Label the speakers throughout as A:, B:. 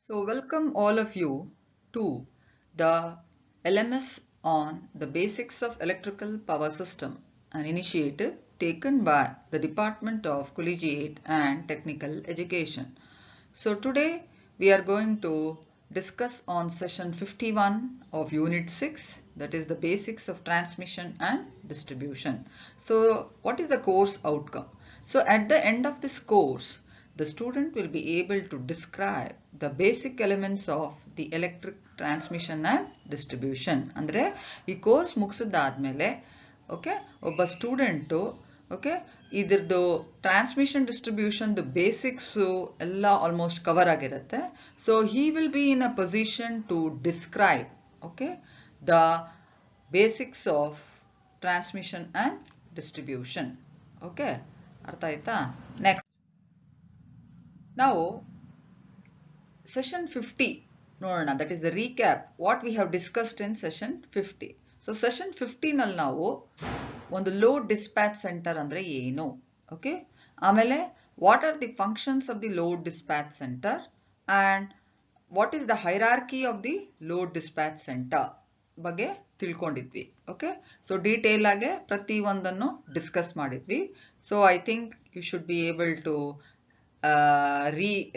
A: So welcome all of you to the LMS on the Basics of Electrical Power System, an initiative taken by the Department of Collegiate and Technical Education. So today we are going to discuss on session 51 of Unit 6, that is the Basics of Transmission and Distribution. So what is the course outcome? So at the end of this course, the student will be able to describe the basic elements of the electric transmission and distribution. ಅಂದ್ರೆ ಈ course ಮುಗಿಸಿದಾದ್ಮೇಲೆ okay ಒಬ್ಬ student okay ಇದ್ರದ್ದು transmission distribution basics ಎಲ್ಲ almost cover ಆಗಿರುತ್ತೆ. So he will be in a position to describe okay the basics of transmission and distribution. Okay, ಅರ್ಥ ಆಯ್ತಾ? Next now session 50 ನೋಡೋಣ. that is the recap what we have discussed in session 50. so session 50 ನಲ್ಲಿ ನಾವು ಒಂದು load dispatch center ಅಂದ್ರೆ ಏನು, okay, ಆಮೇಲೆ what are the functions of the load dispatch center and what is the hierarchy of the load dispatch center ಬಗ್ಗೆ ತಿಳ್ಕೊಂಡಿದ್ವಿ. Okay, so detail ಆಗಿ ಪ್ರತಿ ಒಂದನ್ನು ಡಿಸ್ಕಸ್ ಮಾಡಿದ್ವಿ. So I think you should be able to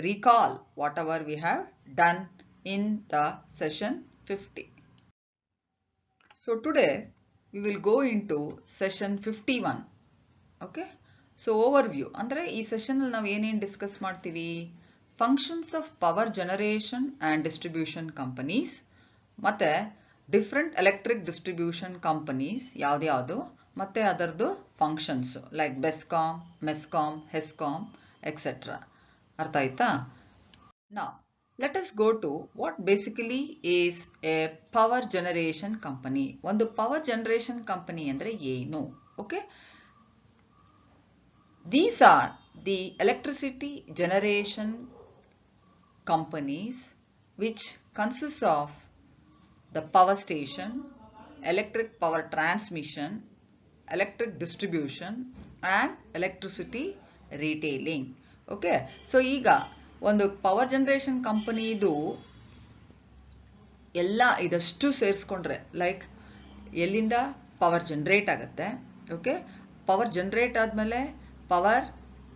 A: recall whatever we have done in the session 50. So today we will go into session 51. Okay, so overview ಅಂದ್ರೆ ಈ session ಅಲ್ಲಿ ನಾವು ಏನೇನು discuss ಮಾಡ್ತೀವಿ? Functions of power generation and distribution companies, ಮತ್ತೆ different electric distribution companies ಯಾವ್ದ್ಯಾವುದು, ಮತ್ತೆ ಅದರದ್ದು functions like BESCOM, MESCOM, HESCOM etc. ಅರ್ಥ ಆಯ್ತಾ? Now let us go to what basically is a power generation company. ಒಂದು power generation company ಅಂದ್ರೆ ಏನು? Okay, these are the electricity generation companies which consists of the power station, electric power transmission, electric distribution and electricity retailing. Okay, so ಈಗ ಒಂದು power generation ಕಂಪನಿದು ಎಲ್ಲ ಇದಷ್ಟು ಸೇರಿಸ್ಕೊಂಡ್ರೆ like ಎಲ್ಲಿಂದ power generate ಆಗುತ್ತೆ, okay, power generate ಆದಮೇಲೆ power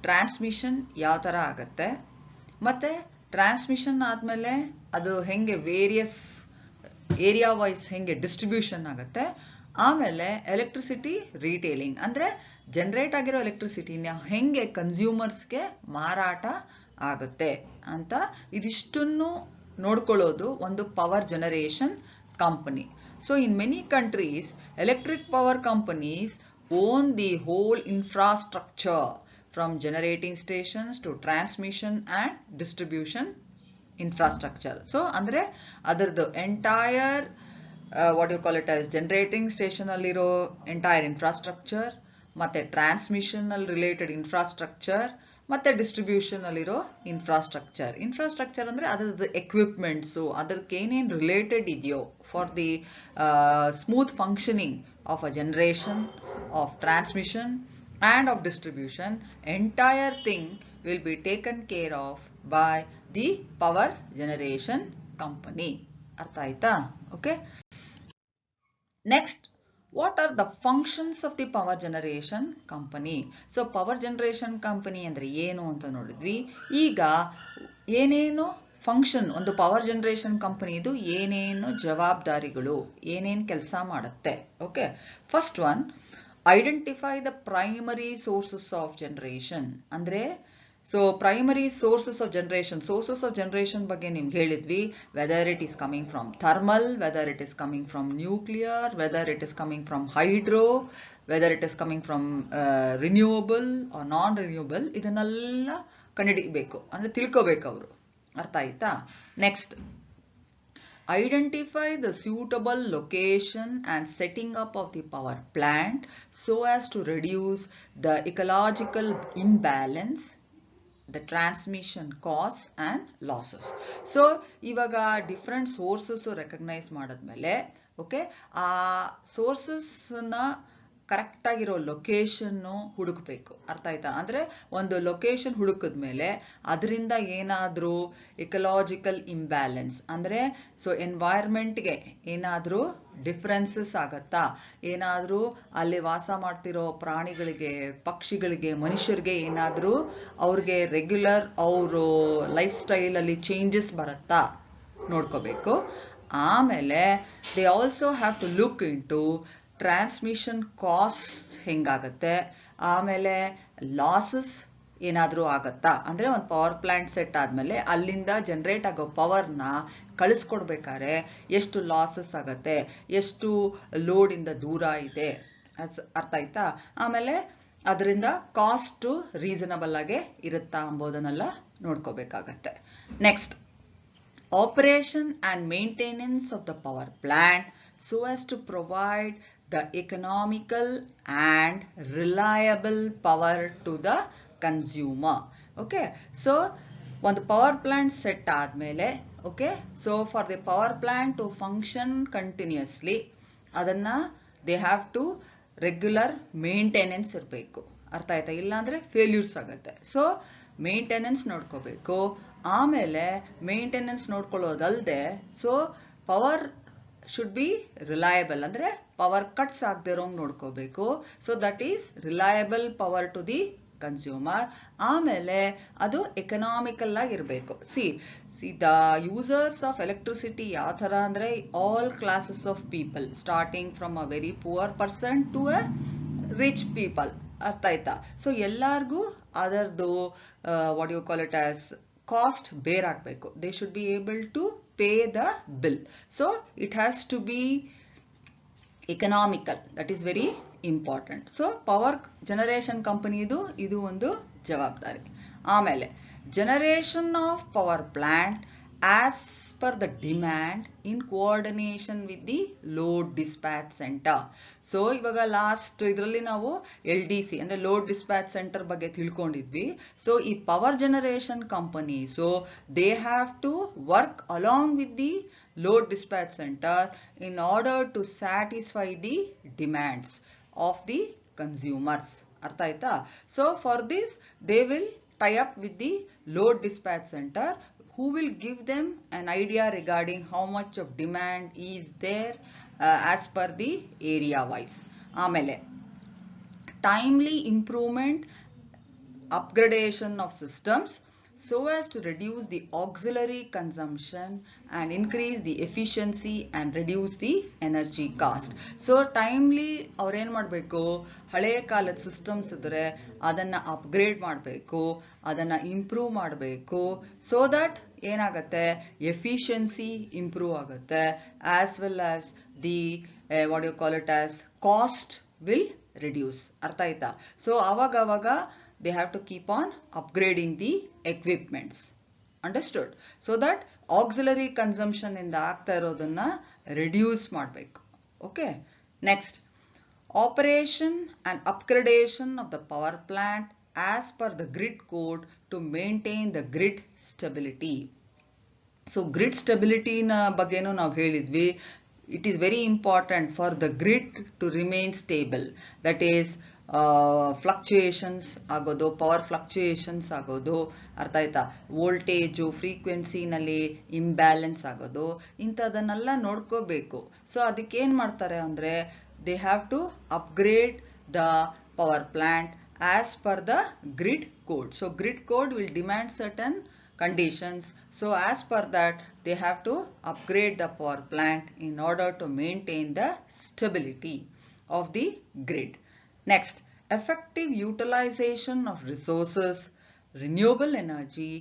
A: transmission ಯಾವ ಥರ ಆಗುತ್ತೆ, ಮತ್ತು ಟ್ರಾನ್ಸ್ಮಿಷನ್ ಆದಮೇಲೆ ಅದು ಹೆಂಗೆ ವೇರಿಯಸ್ ಏರಿಯಾ ವೈಸ್ ಹೆಂಗೆ ಡಿಸ್ಟ್ರಿಬ್ಯೂಷನ್ ಆಗುತ್ತೆ, ಆಮೇಲೆ ಎಲೆಕ್ಟ್ರಿಸಿಟಿ ರಿಟೇಲಿಂಗ್ ಅಂದರೆ ಜನರೇಟ್ ಆಗಿರೋ ಎಲೆಕ್ಟ್ರಿಸಿಟಿನ ಹೆಂಗೆ ಕನ್ಸ್ಯೂಮರ್ಸ್ಗೆ ಮಾರಾಟ ಆಗುತ್ತೆ ಅಂತ ಇದಿಷ್ಟನ್ನು ನೋಡ್ಕೊಳ್ಳೋದು ಒಂದು power generation company. So in many countries electric power companies own the whole infrastructure from generating stations to transmission and distribution infrastructure. So ಅಂದರೆ ಅದರದ್ದು entire what you call it as generating station ಅಲ್ಲಿರೋ entire infrastructure, ಮತ್ತೆ transmission ಅಲ್ಲಿ related infrastructure, ಮತ್ತೆ distribution ಅಲ್ಲಿರೋ infrastructure. Infrastructure ಅಂದ್ರೆ ಅದರದ್ದು equipments, ಅದಕ್ಕೆ ಏನೇನು ರಿಲೇಟೆಡ್ ಇದೆಯೋ for the smooth functioning of a generation, of transmission and of distribution, entire thing will be taken care of by the power generation company. ಅರ್ಥ ಆಯ್ತಾ? Okay, next, what are the functions of the power generation company? so power generation company ಅಂದ್ರೆ ಏನು ಅಂತ ನೋಡಿದ್ವಿ. ಈಗ ಏನೇನು function ಒಂದು power generation ಕಂಪನಿದು ಏನೇನು ಜವಾಬ್ದಾರಿಗಳು, ಏನೇನು ಕೆಲಸ ಮಾಡುತ್ತೆ? Okay, first one, identify the primary sources of generation. ಅಂದ್ರೆ so primary sources of generation ಬಗ್ಗೆ ನಿಮ್ಗೆ ಹೇಳಿದ್ವಿ. Whether it is coming from thermal, whether it is coming from nuclear, whether it is coming from hydro, whether it is coming from renewable or non renewable, ಇದನ್ನೆಲ್ಲ ಕಂಡುಹಿಡಿಬೇಕು ಅಂದ್ರೆ ತಿಳ್ಕೋಬೇಕು ಅವರು. ಅರ್ಥ ಆಯ್ತಾ? Next, identify the suitable location and setting up of the power plant so as to reduce the ecological imbalance, the transmission costs and losses. so ಇವಾಗ different sources recognise ಮಾಡಿದ್ಮೇಲೆ okay ಆ ಸೋರ್ಸಸ್ನ ಕರೆಕ್ಟ್ ಆಗಿರೋ ಲೊಕೇಶನ್ ಹುಡುಕ್ಬೇಕು. ಅರ್ಥ ಆಯ್ತಾ? ಅಂದ್ರೆ ಒಂದು location ಹುಡುಕಿದ್ಮೇಲೆ ಅದರಿಂದ ಏನಾದ್ರೂ ಇಕಲಾಜಿಕಲ್ ಇಂಬ್ಯಾಲೆನ್ಸ್ ಅಂದ್ರೆ ಸೊ ಎನ್ವೈರ್ಮೆಂಟ್ಗೆ ಏನಾದ್ರೂ ಡಿಫ್ರೆನ್ಸಸ್ ಆಗತ್ತಾ, ಏನಾದ್ರೂ ಅಲ್ಲಿ ವಾಸ ಮಾಡ್ತಿರೋ ಪ್ರಾಣಿಗಳಿಗೆ, ಪಕ್ಷಿಗಳಿಗೆ, ಮನುಷ್ಯರಿಗೆ ಏನಾದ್ರೂ ಅವ್ರಿಗೆ ರೆಗ್ಯುಲರ್ ಅವರು ಲೈಫ್ ಸ್ಟೈಲ್ ಅಲ್ಲಿ ಚೇಂಜಸ್ ಬರುತ್ತಾ ನೋಡ್ಕೋಬೇಕು. ಆಮೇಲೆ they also have to look into transmission cost ಹೆಂಗಾಗತ್ತೆ, ಆಮೇಲೆ ಲಾಸಸ್ ಏನಾದರೂ ಆಗತ್ತಾ, ಅಂದ್ರೆ ಒಂದು ಪವರ್ ಪ್ಲಾಂಟ್ ಸೆಟ್ ಆದ್ಮೇಲೆ ಅಲ್ಲಿಂದ ಜನರೇಟ್ ಆಗೋ ಪವರ್ನ ಕಳಿಸ್ಕೊಡ್ಬೇಕಾದ್ರೆ ಎಷ್ಟು ಲಾಸಸ್ ಆಗತ್ತೆ, ಎಷ್ಟು ಲೋಡ್ ಇಂದ ದೂರ ಇದೆ, ಅರ್ಥ ಆಯ್ತಾ? ಆಮೇಲೆ ಅದರಿಂದ ಕಾಸ್ಟ್ ರೀಸನಬಲ್ ಆಗಿ ಇರುತ್ತಾ ಅಂಬೋದನ್ನೆಲ್ಲ ನೋಡ್ಕೋಬೇಕಾಗತ್ತೆ. Next, operation and maintenance of the power plant so as to provide the economical and reliable power to the consumer. Okay, so ಒಂದು ಪವರ್ ಪ್ಲಾಂಟ್ ಸೆಟ್ ಆದ್ಮೇಲೆ okay, so for the power plant to function continuously ಅದನ್ನ they have to regular maintenance ಇರಬೇಕು. ಅರ್ಥ ಆಯ್ತಾ? ಇಲ್ಲಾಂದ್ರೆ failures ಆಗುತ್ತೆ. So maintenance ನೋಡ್ಕೋಬೇಕು. ಆಮೇಲೆ ಮೇಂಟೆನೆನ್ಸ್ ನೋಡ್ಕೊಳ್ಳೋದಲ್ದೆ so power should be reliable, ಅಂದ್ರೆ ಪವರ್ ಕಟ್ಸ್ ಆಗದೆ ಇರೋಂಗ್ ನೋಡ್ಕೋಬೇಕು. So that is reliable power to the consumer. ಆಮೇಲೆ ಅದು ಎಕನಾಮಿಕಲ್ ಆಗಿರ್ಬೇಕು. See the users of electricity ಯಾವ ತರ ಅಂದ್ರೆ all classes of people, starting from a very poor person to a rich people. ಅರ್ಥ ಆಯ್ತಾ? ಸೊ ಎಲ್ಲಾರ್ಗೂ ಅದರದ್ದು what you call it as cost bear ಆಗಬೇಕು. They should be able to pay the bill. So it has to be economical. That is very important. So power generation company ಇದು ಒಂದು ಜವಾಬ್ದಾರಿ. ಆಮೇಲೆ generation of power plant as per the demand in coordination with the load dispatch center. So ಇವಾಗ last ಇದರಲ್ಲಿ ನಾವು LDC ಅಂದ್ರೆ load dispatch centre ಬಗ್ಗೆ ತಿಳ್ಕೊಂಡಿದ್ವಿ. ಸೊ ಈ power generation company so they have to work along with the load dispatch center in order to satisfy the demands of the consumers. ಅರ್ಥ ಆಯ್ತಾ? So for this they will tie up with the load dispatch center who will give them an idea regarding how much of demand is there as per the area wise. ಆಮೇಲೆ timely improvement, upgradation of systems so as to reduce the auxiliary consumption and increase the efficiency and reduce the energy cost. So timely ಅವ್ರು ಏನ್ ಮಾಡಬೇಕು, ಹಳೆ ಕಾಲದ systems ಇದ್ರೆ ಅದನ್ನ upgrade ಮಾಡಬೇಕು, ಅದನ್ನ ಇಂಪ್ರೂವ್ ಮಾಡಬೇಕು. ಸೊ ದಟ್ ಏನಾಗತ್ತೆ, ಎಫಿಷಿಯನ್ಸಿ ಇಂಪ್ರೂವ್ ಆಗುತ್ತೆ, as well as the what you call it as cost will reduce. ಅರ್ಥ ಆಯ್ತಾ? ಸೊ ಅವಾಗ they have to keep on upgrading the equipments. Understood? So that auxiliary consumption ಇಂದ ಆಗ್ತಾ ಇರೋದನ್ನ reduce ಮಾಡಬೇಕು. Okay. Next, operation and upgradation of the power plant as per the grid code to maintain the grid stability. So grid stability ನ ಬಗ್ಗೆನೂ ನಾವು ಹೇಳಿದ್ವಿ. It is very important for the grid to remain stable. That is fluctuations ಆಗೋದು, power fluctuations ಆಗೋದು, ಅರ್ಥ ಆಯ್ತಾ? Voltage ಫ್ರೀಕ್ವೆನ್ಸಿನಲ್ಲಿ imbalance ಆಗೋದು, ಇಂಥದನ್ನೆಲ್ಲ ನೋಡ್ಕೋಬೇಕು. ಸೊ ಅದಕ್ಕೆ ಏನ್ ಮಾಡ್ತಾರೆ ಅಂದ್ರೆ they have to upgrade the power plant as per the grid code. So grid code will demand certain conditions. So as per that they have to upgrade the power plant in order to maintain the stability of the grid. Next, effective utilization of resources, renewable energy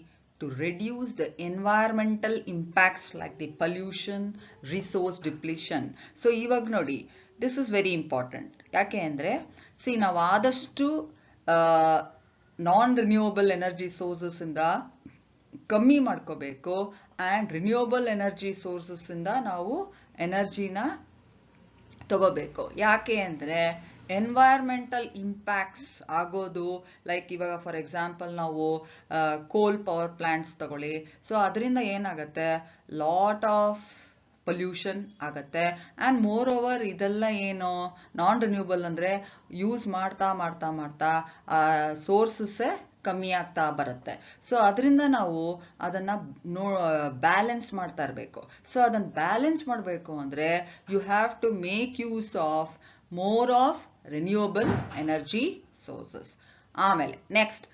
A: to reduce the environmental impacts like the pollution, resource depletion. So ಇವಾಗ ನೋಡಿ, this is very important. ಯಾಕೆ ಅಂದ್ರೆ ನಾವು ಆದಷ್ಟು ನಾನ್ renewable energy sources ಇಂದ ಕಮ್ಮಿ ಮಾಡ್ಕೋಬೇಕು and renewable energy sources ಇಂದ ನಾವು ಎನರ್ಜಿನ ತಗೋಬೇಕು. ಯಾಕೆ ಅಂದ್ರೆ ಎನ್ವೈರ್ಮೆಂಟಲ್ ಇಂಪ್ಯಾಕ್ಟ್ಸ್ ಆಗೋದು ಲೈಕ್ ಇವಾಗ ಫಾರ್ ಎಕ್ಸಾಂಪಲ್ ನಾವು ಕೋಲ್ ಪವರ್ ಪ್ಲಾಂಟ್ಸ್ ತಗೊಳ್ಳಿ. ಸೊ ಅದರಿಂದ ಏನಾಗುತ್ತೆ, ಲಾಟ್ ಆಫ್ ಪೊಲ್ಯೂಷನ್ ಆಗತ್ತೆ. ಆ್ಯಂಡ್ ಮೋರ್ ಓವರ್ ಇದೆಲ್ಲ ಏನು ನಾನ್ ರಿನ್ಯೂಬಲ್ ಅಂದರೆ ಯೂಸ್ ಮಾಡ್ತಾ ಮಾಡ್ತಾ ಮಾಡ್ತಾ ಸೋರ್ಸಸ್ಸೇ ಕಮ್ಮಿ ಆಗ್ತಾ ಬರುತ್ತೆ. ಸೊ ಅದರಿಂದ ನಾವು ಅದನ್ನು ಬ್ಯಾಲೆನ್ಸ್ ಮಾಡ್ತಾ ಇರಬೇಕು. ಸೊ ಅದನ್ನು ಬ್ಯಾಲೆನ್ಸ್ ಮಾಡಬೇಕು ಅಂದರೆ you have to make use of more of renewable energy sources. ಆಮೇಲೆ next,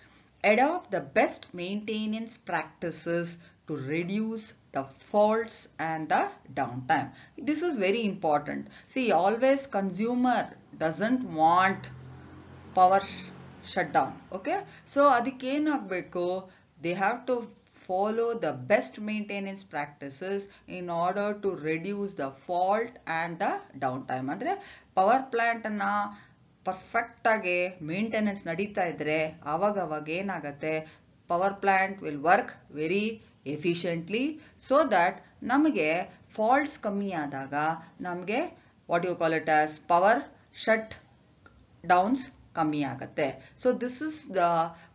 A: adopt the best maintenance practices to reduce the faults and the downtime. This is very important. See, always consumer doesn't want power shutdown. Okay, so ಅದಕ್ಕೆ ಏನಾಗಬೇಕು, they have to follow the best maintenance practices in order to reduce the fault and the downtime. ಅಂದರೆ power ಪ್ಲಾಂಟನ್ನು ಪರ್ಫೆಕ್ಟಾಗಿ maintenance ನಡೀತಾ ಇದ್ರೆ ಆವಾಗ ಏನಾಗುತ್ತೆ, power plant will work very efficiently, so that ನಮಗೆ ಫಾಲ್ಟ್ಸ್ ಕಮ್ಮಿ ಆದಾಗ ನಮಗೆ what you call it as power shutdowns ಕಮ್ಮಿ ಆಗುತ್ತೆ. So this is the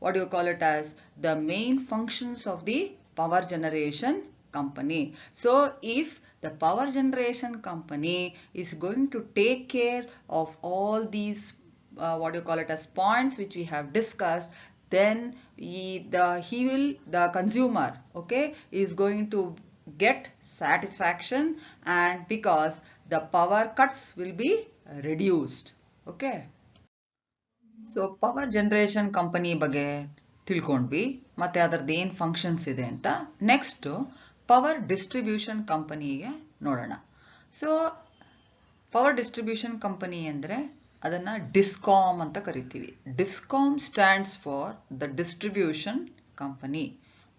A: what you call it as the main functions of the power generation company. So if the power generation company is going to take care of all these what you call it as points which we have discussed, then the consumer, okay, is going to get satisfaction, and because the power cuts will be reduced. Okay, so power generation company ಬಗ್ಗೆ ತಿಳ್ಕೊಂಡ್ವಿ, ಮತ್ತೆ ಅದರದ್ದು ಏನು functions ಇದೆ ಅಂತ. Next power distribution ಕಂಪನಿಗೆ ನೋಡೋಣ. So power distribution company ಅಂದರೆ ಅದನ್ನು ಡಿಸ್ಕಾಮ್ ಅಂತ ಕರಿತೀವಿ. DISCOM stands for the distribution company.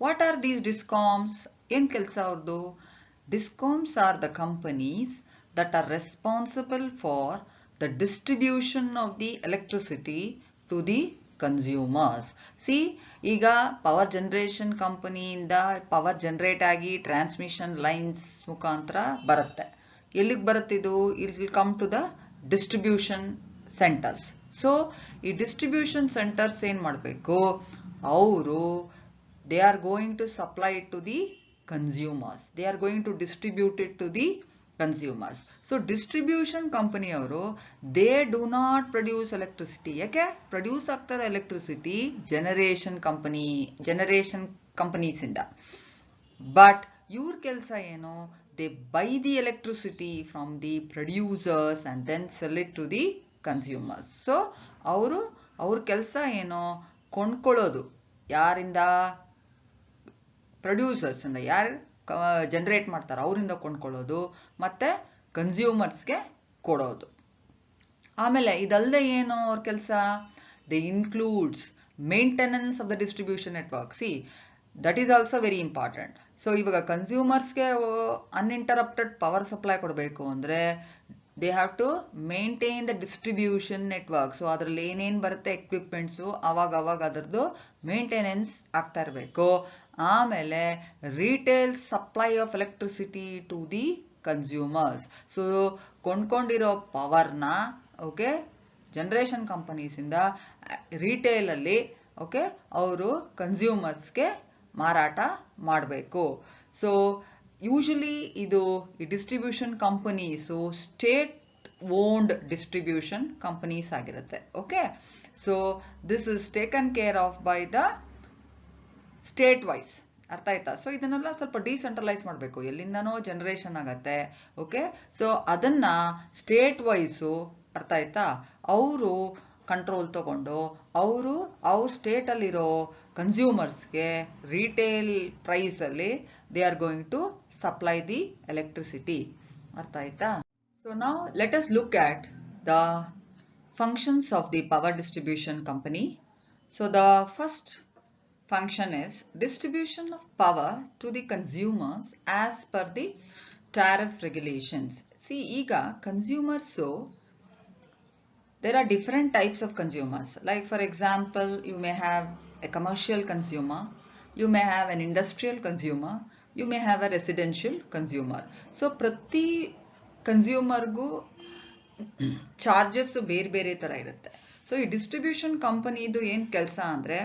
A: What are these DISCOMs? ಏನು ಕೆಲಸ ಅವ್ರದ್ದು? DISCOMs are the companies that are responsible for the distribution of the electricity to the consumers. See, ಈಗ power generation ಕಂಪನಿಯಿಂದ power generate ಆಗಿ transmission lines ಮುಖಾಂತರ ಬರುತ್ತೆ. ಎಲ್ಲಿಗೆ ಬರುತ್ತಿದು? It will come to the distribution centres. So ಈ distribution centres ಏನು ಮಾಡಬೇಕು, ಅವರು they are going to supply it to the consumers. They are going to distribute it to the consumers. So distribution ಕಂಪನಿಯವರು they do not produce electricity. ಯಾಕೆ? Produce ಆಗ್ತಾರೆ electricity generation ಕಂಪನೀಸಿಂದ. But ಇವ್ರ ಕೆಲಸ ಏನು? They buy the electricity from the producers and then sell it to the consumers. So ಅವ್ರ ಕೆಲಸ ಏನು? ಕೊಂಡ್ಕೊಳ್ಳೋದು. ಯಾರಿಂದ? ಪ್ರೊಡ್ಯೂಸರ್ಸ್ ಇಂದ. ಯಾರು ಜನರೇಟ್ ಮಾಡ್ತಾರೆ ಅವರಿಂದ ಕೊಂಡ್ಕೊಳ್ಳೋದು, ಮತ್ತೆ ಕನ್ಸ್ಯೂಮರ್ಸ್ಗೆ ಕೊಡೋದು. ಆಮೇಲೆ ಇದಲ್ಲದೆ ಏನು ಅವ್ರ ಕೆಲಸ? They includes maintenance of the distribution network. See, that is also very important. So ಇವಾಗ ಕನ್ಸ್ಯೂಮರ್ಸ್ಗೆ ಅನ್ಇಂಟರಪ್ಟೆಡ್ ಪವರ್ ಸಪ್ಲೈ ಕೊಡಬೇಕು ಅಂದರೆ they have to maintain the distribution network. So ಅದರಲ್ಲಿ ಏನೇನು ಬರುತ್ತೆ ಎಕ್ವಿಪ್ಮೆಂಟ್ಸು, ಅವಾಗ ಅದರದ್ದು ಮೇಂಟೆನೆನ್ಸ್ ಆಗ್ತಾ ಇರಬೇಕು. ಆಮೇಲೆ retail supply of electricity to the consumers. So ಕೊಂಡ್ಕೊಂಡಿರೋ ಪವರ್ನ, ಓಕೆ, ಜನರೇಷನ್ ಕಂಪನೀಸಿಂದ ರಿಟೇಲಲ್ಲಿ, ಓಕೆ, ಅವರು ಕನ್ಸ್ಯೂಮರ್ಸ್ಗೆ ಮಾರಾಟ ಮಾಡಬೇಕು. ಸೊ ಯೂಶಲಿ ಇದು ಈ distribution companies state owned distribution companies ಆಗಿರುತ್ತೆ. Okay, so this is taken care of by the state wise. ಅರ್ಥ ಆಯ್ತಾ? ಸೊ ಇದನ್ನೆಲ್ಲ ಸ್ವಲ್ಪ ಡಿಸೆಂಟ್ರಲೈಸ್ ಮಾಡಬೇಕು. ಎಲ್ಲಿಂದನೋ ಜನರೇಷನ್ ಆಗತ್ತೆ. ಓಕೆ, ಸೊ ಅದನ್ನ ಸ್ಟೇಟ್ ವೈಸು, ಅರ್ಥ ಆಯ್ತಾ, ಅವರು ಕಂಟ್ರೋಲ್ ತಗೊಂಡು ಅವ್ರ ಸ್ಟೇಟಲ್ಲಿರೋ ಕನ್ಸ್ಯೂಮರ್ಸ್ಗೆ ರಿಟೇಲ್ ಪ್ರೈಸಲ್ಲಿ they are going to supply the electricity. ಅರ್ಥ ಆಯ್ತಾ? So now let us look at the functions of the power distribution company. So the first function is distribution of power to the consumers as per the tariff regulations. See, ega consumers, so there are different types of consumers. Like for example, you may have a commercial consumer, you may have an industrial consumer, you may have a residential consumer. So prati consumer gu charges ಬೇರೆ ತರ ಇರುತ್ತೆ. So ಈ distribution company ಇದು ಏನು ಕೆಲಸ ಅಂದ್ರೆ,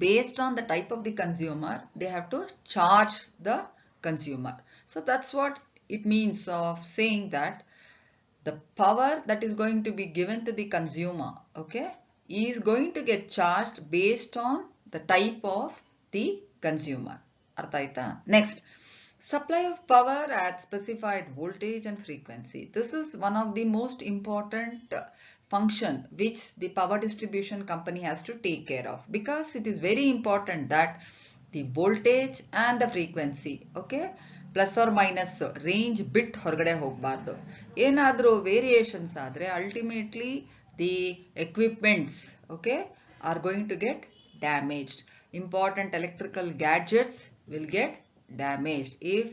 A: based on the type of the consumer, they have to charge the consumer. So that's what it means of saying that the power that is going to be given to the consumer, okay, is going to get charged based on the type of the consumer. Next, supply of power at specified voltage and frequency. This is one of the most important function which the power distribution company has to take care of, because it is very important that the voltage and the frequency, okay, plus or minus range bit ಹೊರಗಡೆ ಹೋಗಬಾರ್ದು. ಏನಾದರೂ variations ಆದರೆ ultimately the equipments, okay, are going to get damaged. Important electrical gadgets will get damaged if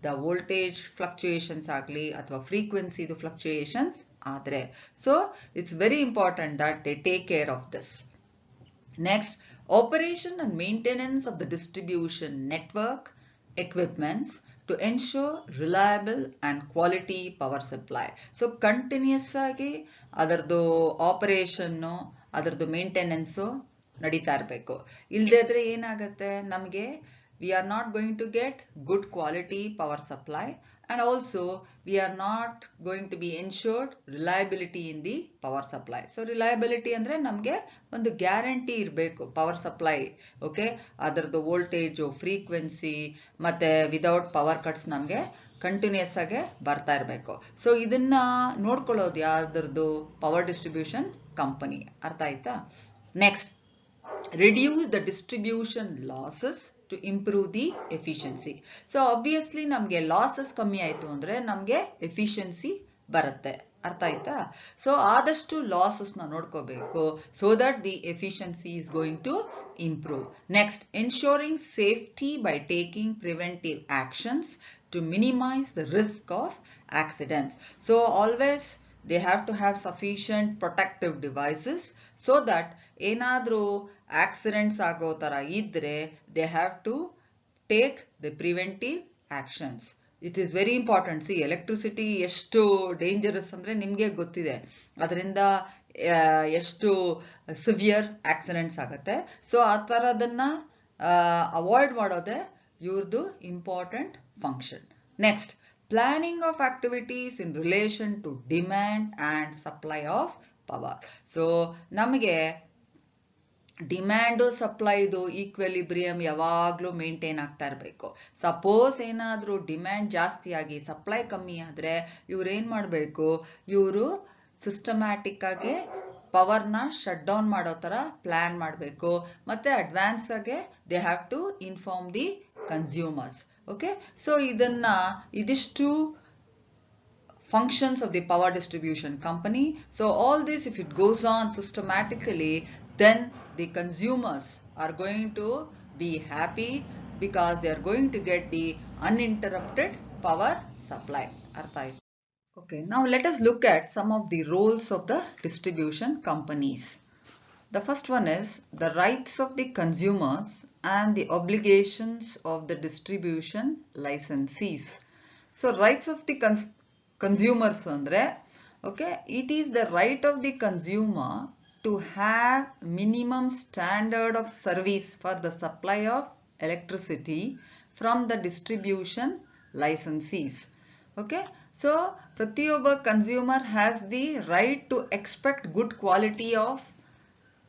A: the voltage fluctuations agli athwa frequency the fluctuations adre. So it's very important that they take care of this. Next, operation and maintenance of the distribution network equipments to ensure reliable and quality power supply. So continuous agi adardu operation adardu maintenance ನಡೀತಾ ಇರಬೇಕು. ಇಲ್ಲದೆ ಇದ್ರೆ ಏನಾಗುತ್ತೆ, ನಮಗೆ we are not going to get good quality power supply, and also we are not going to be ensured reliability in the power supply. So reliability ಅಂದ್ರೆ ನಮಗೆ ಒಂದು guarantee ಇರಬೇಕು ಪವರ್ ಸಪ್ಲೈ, ಓಕೆ, ಅದರದ್ದು ವೋಲ್ಟೇಜ್ ಫ್ರೀಕ್ವೆನ್ಸಿ ಮತ್ತೆ without power cuts ನಮಗೆ continuous ಆಗಿ ಬರ್ತಾ ಇರಬೇಕು. ಸೊ ಇದನ್ನ ನೋಡ್ಕೊಳ್ಳೋದು ಯಾವ್ದ್ರದ್ದು, ಪವರ್ ಡಿಸ್ಟ್ರಿಬ್ಯೂಷನ್ ಕಂಪನಿ. ಅರ್ಥ ಆಯ್ತಾ? Next, reduce the distribution losses to improve the efficiency. So obviously ನಮಗೆ ಲಾಸಸ್ ಕಮ್ಮಿ ಆಯ್ತು ಅಂದ್ರೆ ನಮಗೆ ಎಫಿಷಿಯನ್ಸಿ ಬರುತ್ತೆ. ಅರ್ಥ ಆಯ್ತಾ? ಸೊ ಆದಷ್ಟು ಲಾಸಸ್ ನ ನೋಡ್ಕೋಬೇಕು, so that the efficiency is going to improve. Next, ensuring safety by taking preventive actions to minimize the risk of accidents. So always they have to have sufficient protective devices so that ಏನಾದರೂ accidents ಆಗೋ ತರ ಇದ್ರೆ they have to take the preventive actions. It is very important. See, electricity ಎಷ್ಟು dangerous ಅಂದ್ರೆ ನಿಮ್ಗೆ ಗೊತ್ತಿದೆ, ಅದರಿಂದ ಎಷ್ಟು ಸಿವಿಯರ್ ಆಕ್ಸಿಡೆಂಟ್ಸ್ ಆಗುತ್ತೆ. ಸೊ ಆ ತರದನ್ನ ಅವಾಯ್ಡ್ ಮಾಡೋದೇ ಇವ್ರದ್ದು important function. Next, planning of activities in relation to demand and supply of power. So ನಮಗೆ ಡಿಮ್ಯಾಂಡು ಸಪ್ಲೈದು ಈಕ್ವೆಲಿಬ್ರಿಯಂ ಯಾವಾಗಲೂ ಮೇಂಟೈನ್ ಆಗ್ತಾ ಇರಬೇಕು. ಸಪೋಸ್ ಏನಾದರೂ ಡಿಮ್ಯಾಂಡ್ ಜಾಸ್ತಿ ಆಗಿ ಸಪ್ಲೈ ಕಮ್ಮಿ ಆದರೆ ಇವ್ರೇನು ಮಾಡಬೇಕು, ಇವರು ಸಿಸ್ಟಮ್ಯಾಟಿಕ್ ಆಗಿ ಪವರ್ನ ಶಟ್ ಡೌನ್ ಮಾಡೋ ಥರ ಪ್ಲ್ಯಾನ್ ಮಾಡಬೇಕು. ಮತ್ತು ಅಡ್ವಾನ್ಸ್ ಆಗಿ they have to inform the consumers. Okay, so ಇದಿಷ್ಟು functions of the power distribution company. So all this, if it goes on systematically, then the consumers are going to be happy because they are going to get the uninterrupted power supply. Okay, now let us look at some of the roles of the distribution companies. The first one is the rights of the consumers and the obligations of the distribution licensees. So rights of the consumers andre, okay, it is the right of the consumer to have minimum standard of service for the supply of electricity from the distribution licensees. Okay, so pratiyobba consumer has the right to expect good quality of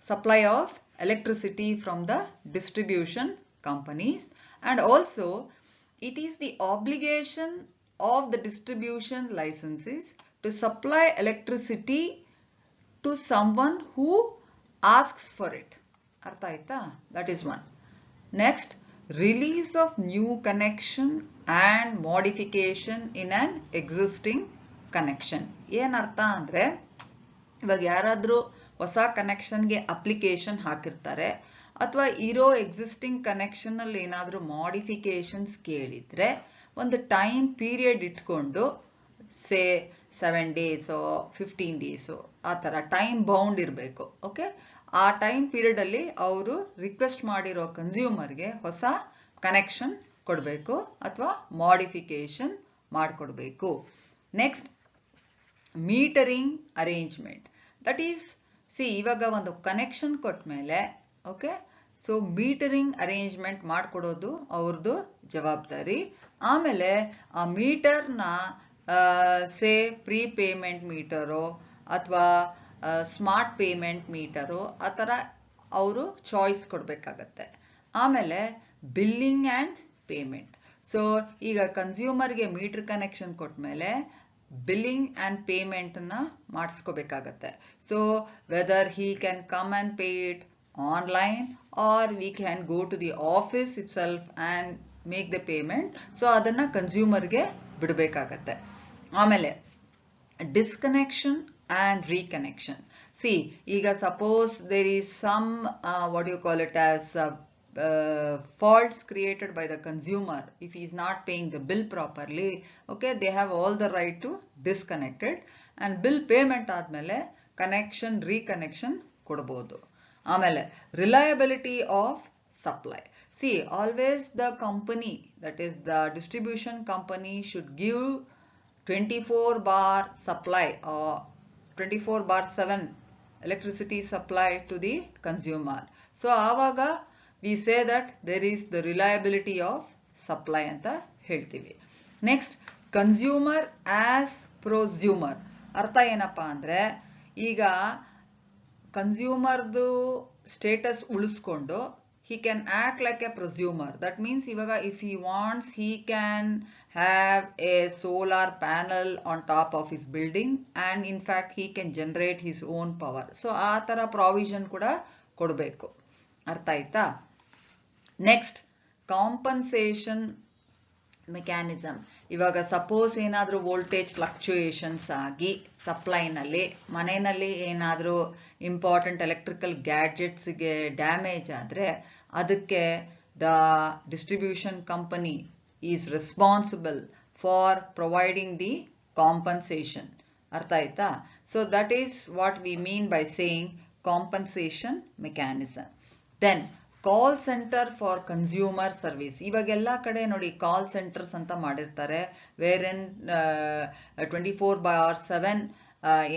A: supply of electricity from the distribution companies, and also it is the obligation of the distribution licenses to supply electricity to someone who asks for it. Artha aita? That is one. Next, release of new connection and modification in an existing connection. ಏನ್ ಅರ್ಥ ಅಂದ್ರೆ, ಇವಾಗ ಯಾರಾದ್ರೂ ಹೊಸ ಕನೆಕ್ಷನ್ಗೆ application ಹಾಕಿರ್ತಾರೆ ಅಥವಾ ಇರೋ existing connection ಅಲ್ಲಿ ಏನಾದರೂ ಮಾಡಿಫಿಕೇಶನ್ಸ್ ಕೇಳಿದ್ರೆ ಒಂದು ಟೈಮ್ ಪೀರಿಯಡ್ ಇಟ್ಕೊಂಡು, ಸೇ 7 days 15 days ಆ ಥರ ಟೈಮ್ ಬೌಂಡ್ ಇರಬೇಕು. ಓಕೆ, ಆ ಟೈಮ್ ಪೀರಿಯಡ್ ಅಲ್ಲಿ ಅವರು ರಿಕ್ವೆಸ್ಟ್ ಮಾಡಿರೋ ಕನ್ಸ್ಯೂಮರ್ಗೆ ಹೊಸ ಕನೆಕ್ಷನ್ ಕೊಡಬೇಕು ಅಥವಾ ಮಾಡಿಫಿಕೇಶನ್ ಮಾಡಿಕೊಡ್ಬೇಕು. Next, metering arrangement. That is, C, ಇವಾಗ ಒಂದು ಕನೆಕ್ಷನ್ ಕೊಟ್ಟ ಮೇಲೆ, ಓಕೆ, ಸೊ ಮೀಟರಿಂಗ್ ಅರೇಂಜ್ಮೆಂಟ್ ಮಾಡಿಕೊಡೋದು ಅವ್ರದ್ದು ಜವಾಬ್ದಾರಿ. ಆಮೇಲೆ ಆ ಮೀಟರ್ನ ಸೇ ಪ್ರೀ ಪೇಮೆಂಟ್ ಮೀಟರು ಅಥವಾ ಸ್ಮಾರ್ಟ್ ಪೇಮೆಂಟ್ ಮೀಟರು ಆ ಥರ ಅವರು ಚಾಯ್ಸ್ ಕೊಡಬೇಕಾಗತ್ತೆ. ಆಮೇಲೆ ಬಿಲ್ಲಿಂಗ್ ಆ್ಯಂಡ್ ಪೇಮೆಂಟ್. ಸೊ ಈಗ ಕನ್ಸ್ಯೂಮರ್ಗೆ ಮೀಟರ್ ಕನೆಕ್ಷನ್ ಕೊಟ್ಮೇಲೆ ಬಿಲ್ಲಿಂಗ್ ಆ್ಯಂಡ್ ಪೇಮೆಂಟನ್ನು ಮಾಡಿಸ್ಕೋಬೇಕಾಗತ್ತೆ. So whether he can come and pay it online or we can go to the office itself and make the payment. So ಅದನ್ನು ಕನ್ಸ್ಯೂಮರ್ಗೆ ಬಿಡಬೇಕಾಗತ್ತೆ. ಆಮೇಲೆ disconnection and reconnection. See, ಈಗ suppose there is some what do you call it as faults created by the consumer if he is not paying the bill properly. Okay, they have all the right to disconnect it and bill payment ಆದ್ಮೇಲೆ connection reconnection ಕೊಡಬಹುದು. ಆಮೇಲೆ reliability of supply. See, always the company, that is the distribution company, should give 24 bar supply or 24/7 electricity supply to the consumer. So ಆವಾಗ we say that there is the reliability of supply ಅಂತ ಹೇಳ್ತೀವಿ. Next consumer as prosumer. ಅರ್ಥ ಏನಪ್ಪ ಅಂದರೆ ಈಗ ಕನ್ಸ್ಯೂಮರ್ದು status ಉಳಿಸ್ಕೊಂಡು he can act like a prosumer. That means ivaga if he wants he can have a solar panel on top of his building and in fact he can generate his own power. So aa tara provision kuda kodbeku. Artha aita? Next, compensation mechanism. ಇವಾಗ suppose ಏನಾದರೂ voltage fluctuations ಆಗಿ ಸಪ್ಲೈನಲ್ಲಿ ಮನೆಯಲ್ಲಿ ಏನಾದರೂ important electrical ಗ್ಯಾಡ್ಜೆಟ್ಸ್ಗೆ damage ಆದರೆ ಅದಕ್ಕೆ the distribution company is responsible for providing the compensation. ಅರ್ಥ ಆಯ್ತಾ? So that is what we mean by saying compensation mechanism. Then call centre for consumer service. ಇವಾಗೆಲ್ಲ ಕಡೆ ನೋಡಿ ಕಾಲ್ ಸೆಂಟರ್ಸ್ ಅಂತ ಮಾಡಿರ್ತಾರೆ, ವೇರ್ ಇನ್ 24/7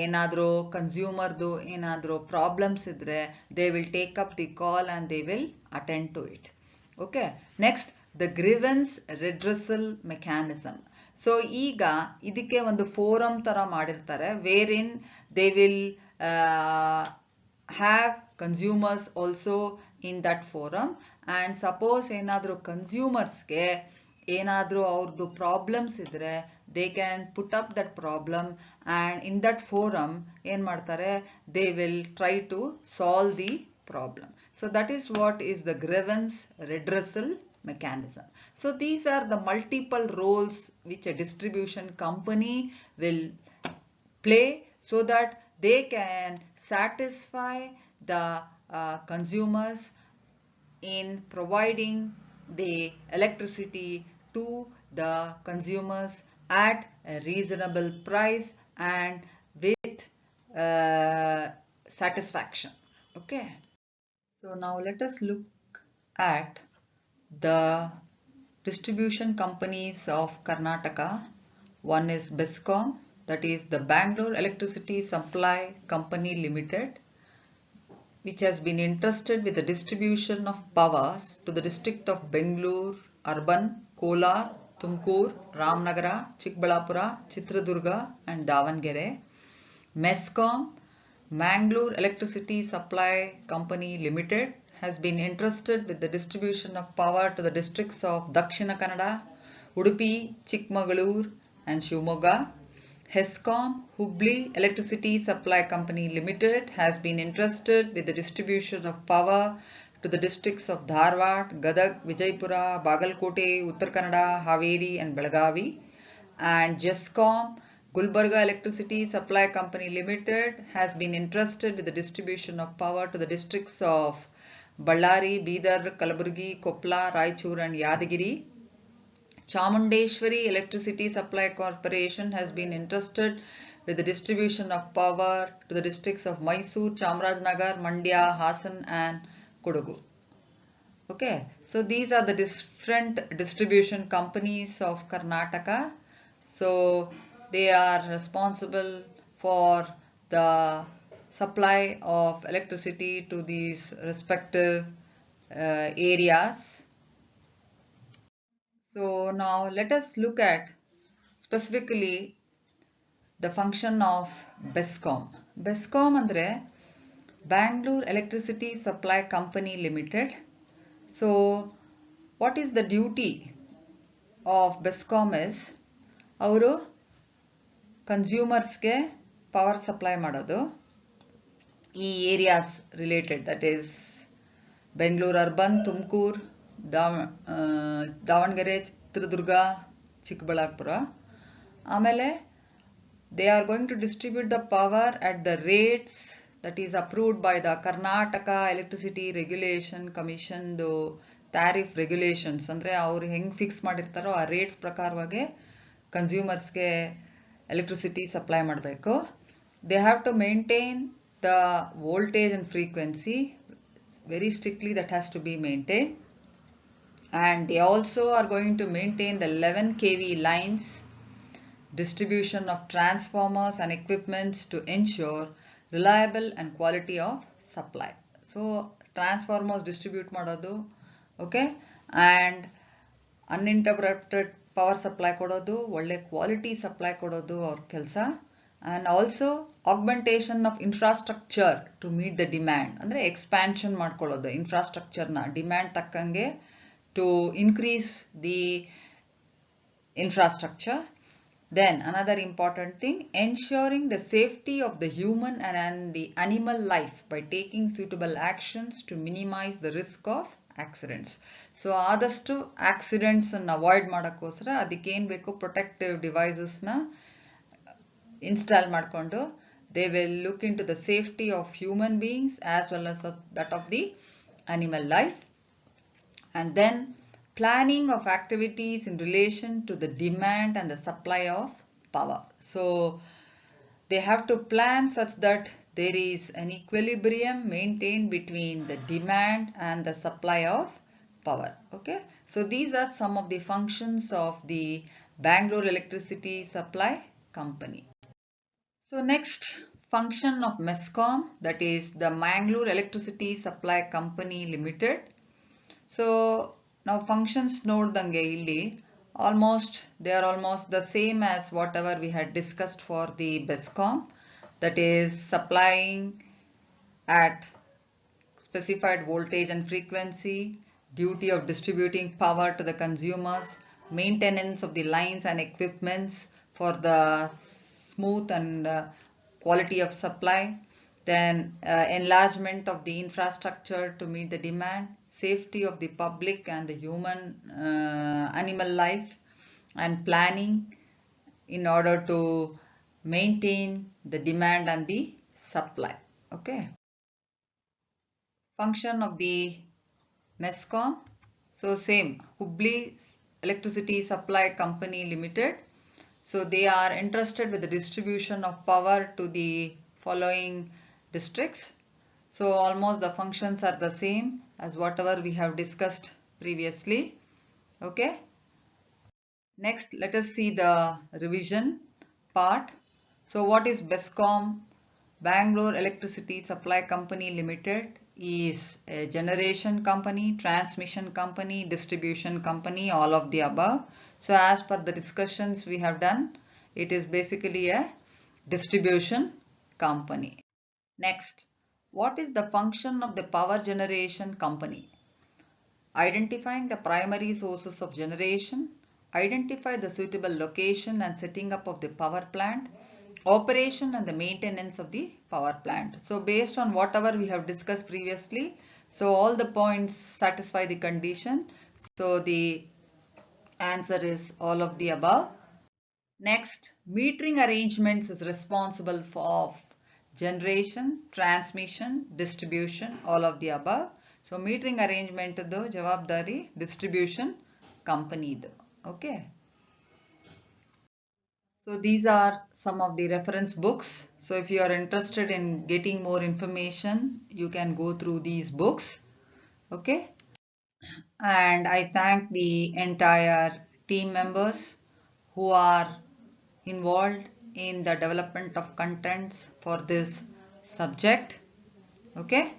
A: ಏನಾದರೂ ಕನ್ಸ್ಯೂಮರ್ದು ಏನಾದರೂ ಪ್ರಾಬ್ಲಮ್ಸ್ ಇದ್ದರೆ they will take up the call and they will attend to it. Okay, next the grievance redressal mechanism. So ಈಗ ಇದಕ್ಕೆ ಒಂದು ಫೋರಮ್ ಥರ ಮಾಡಿರ್ತಾರೆ, where in they will have consumers also in that forum and suppose ಏನಾದರೂ ಕನ್ಸ್ಯೂಮರ್ಸ್ಗೆ ಏನಾದರೂ ಅವ್ರದ್ದು problems ಇದ್ದರೆ they can put up that problem and in that forum ಏನು ಮಾಡ್ತಾರೆ, they will try to solve the problem. So that is what is the grievance redressal mechanism. So these are the multiple roles which a distribution company will play so that they can satisfy the consumers in providing the electricity to the consumers at a reasonable price and with satisfaction. Okay, so now let us look at the distribution companies of Karnataka. One is BESCOM, that is the Bangalore Electricity Supply Company Limited, which has been entrusted with the distribution of powers to the district of Bangalore, Urban, Kolar, Tumkur, Ramnagara, Chikbalapura, Chitradurga and Davangere. MESCOM, Mangalore Electricity Supply Company Limited, has been entrusted with the distribution of power to the districts of Dakshina Kannada, Udupi, Chikmagalur and Shivamogga. HESCOM, Hubli Electricity Supply Company Limited, has been entrusted with the distribution of power to the districts of Dharwad, Gadag, Vijaypura, Bagalkote, Uttar Kannada, Haveri and Belagavi. And JESCOM, Gulbarga Electricity Supply Company Limited, has been entrusted with the distribution of power to the districts of Ballari, Bidar, Kalaburgi, Koppala, Raichur and Yadagiri. Chamundeshwari Electricity Supply Corporation has been entrusted with the distribution of power to the districts of Mysore, Chamarajanagar, Mandya, Hassan and Kodagu. Okay, so these are the different distribution companies of Karnataka. So they are responsible for the supply of electricity to these respective areas. So now let us look at specifically the function of BESCOM. BESCOM andre Bangalore Electricity Supply Company Limited. So what is the duty of BESCOM is ಅವರು ಕನ್ಸ್ಯೂಮರ್ಸ್ಗೆ power supply ಮಾಡೋದು ಈ areas related, that is Bengaluru urban, Tumakuru, Davanagere, Chitradurga, Chikkaballapur. ಆಮೇಲೆ they are going to distribute the power at the rates that is approved by the Karnataka Electricity Regulation Commission tariff regulations. ಅಂದರೆ ಅವ್ರು ಹೆಂಗೆ fix ಮಾಡಿರ್ತಾರೋ ಆ rates ಪ್ರಕಾರವಾಗಿ ಕನ್ಸ್ಯೂಮರ್ಸ್ಗೆ ಎಲೆಕ್ಟ್ರಿಸಿಟಿ ಸಪ್ಲೈ ಮಾಡಬೇಕು. They have to maintain the voltage and frequency very strictly, that has to be maintained. And they also are going to maintain the 11 kV lines, distribution of transformers and equipments to ensure reliable and quality of supply. So transformers distribute ಮಾಡೋದು, okay, and uninterrupted power supply ಕೊಡೋದು, ಒಳ್ಳೆ quality supply ಕೊಡೋದು ಅವ್ರ ಕೆಲಸ. And also augmentation of infrastructure to meet the demand, ಅಂದ್ರೆ expansion ಮಾಡ್ಕೊಳ್ಳೋದು ಇನ್ಫ್ರಾಸ್ಟ್ರಕ್ಚರ್ನ demand ತಕ್ಕಂಗೆ to increase the infrastructure. Then another important thing, ensuring the safety of the human and the animal life by taking suitable actions to minimize the risk of accidents. So ಆದಷ್ಟು accidents ಅನ್ನು avoid ಮಾಡೋಕ್ಕೋಸ್ಕರ ಅದಕ್ಕೆ ಏನು ಬೇಕು protective ಡಿವೈಸಸ್ನ install ಮಾಡಿಕೊಂಡು they will look into the safety of human beings as well as that of the animal life. And then planning of activities in relation to the demand and the supply of power. So they have to plan such that there is an equilibrium maintained between the demand and the supply of power. Okay, so these are some of the functions of the Bangalore Electricity Supply Company. So next function of MESCOM, that is the Mangalore Electricity Supply Company Limited. So now functions ನೋಡ್ದಂಗೆ ಇಲ್ಲಿ they are almost the same as whatever we had discussed for the BESCOM, that is supplying at specified voltage and frequency, duty of distributing power to the consumers, maintenance of the lines and equipments for the smooth and quality of supply, then enlargement of the infrastructure to meet the demand, safety of the public and the human animal life, and planning in order to maintain the demand and the supply. Okay. Function of the MESCOM. So same, Hubli Electricity Supply Company Limited. So they are entrusted with the distribution of power to the following districts. So almost the functions are the same as whatever we have discussed previously. Okay. Next, let us see the revision part. So what is BESCOM? Bangalore Electricity Supply Company Limited is a generation company, transmission company, distribution company, all of the above. So as per the discussions we have done, it is basically a distribution company. Next, what is the function of the power generation company? Identifying the primary sources of generation, identify the suitable location and setting up of the power plant, operation and the maintenance of the power plant. So based on whatever we have discussed previously, so all the points satisfy the condition. So the answer is all of the above. Next, metering arrangements is responsible for generation, transmission, distribution, all of the above. So metering arrangement do javabdari distribution company do. Okay. So these are some of the reference books. So if you are interested in getting more information, you can go through these books. Okay. And I thank the entire team members who are involved in the development of contents for this subject. Okay.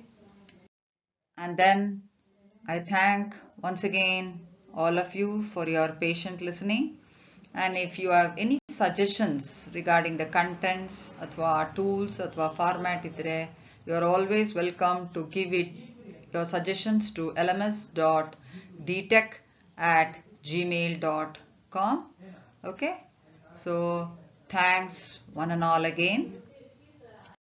A: And then I thank once again all of you for your patient listening. And if you have any suggestions regarding the contents ಅಥವಾ tools ಅಥವಾ format ಇದ್ರೆ, you are always welcome to give it your suggestions to lms.dtech@gmail.com. Okay, so thanks one and all again.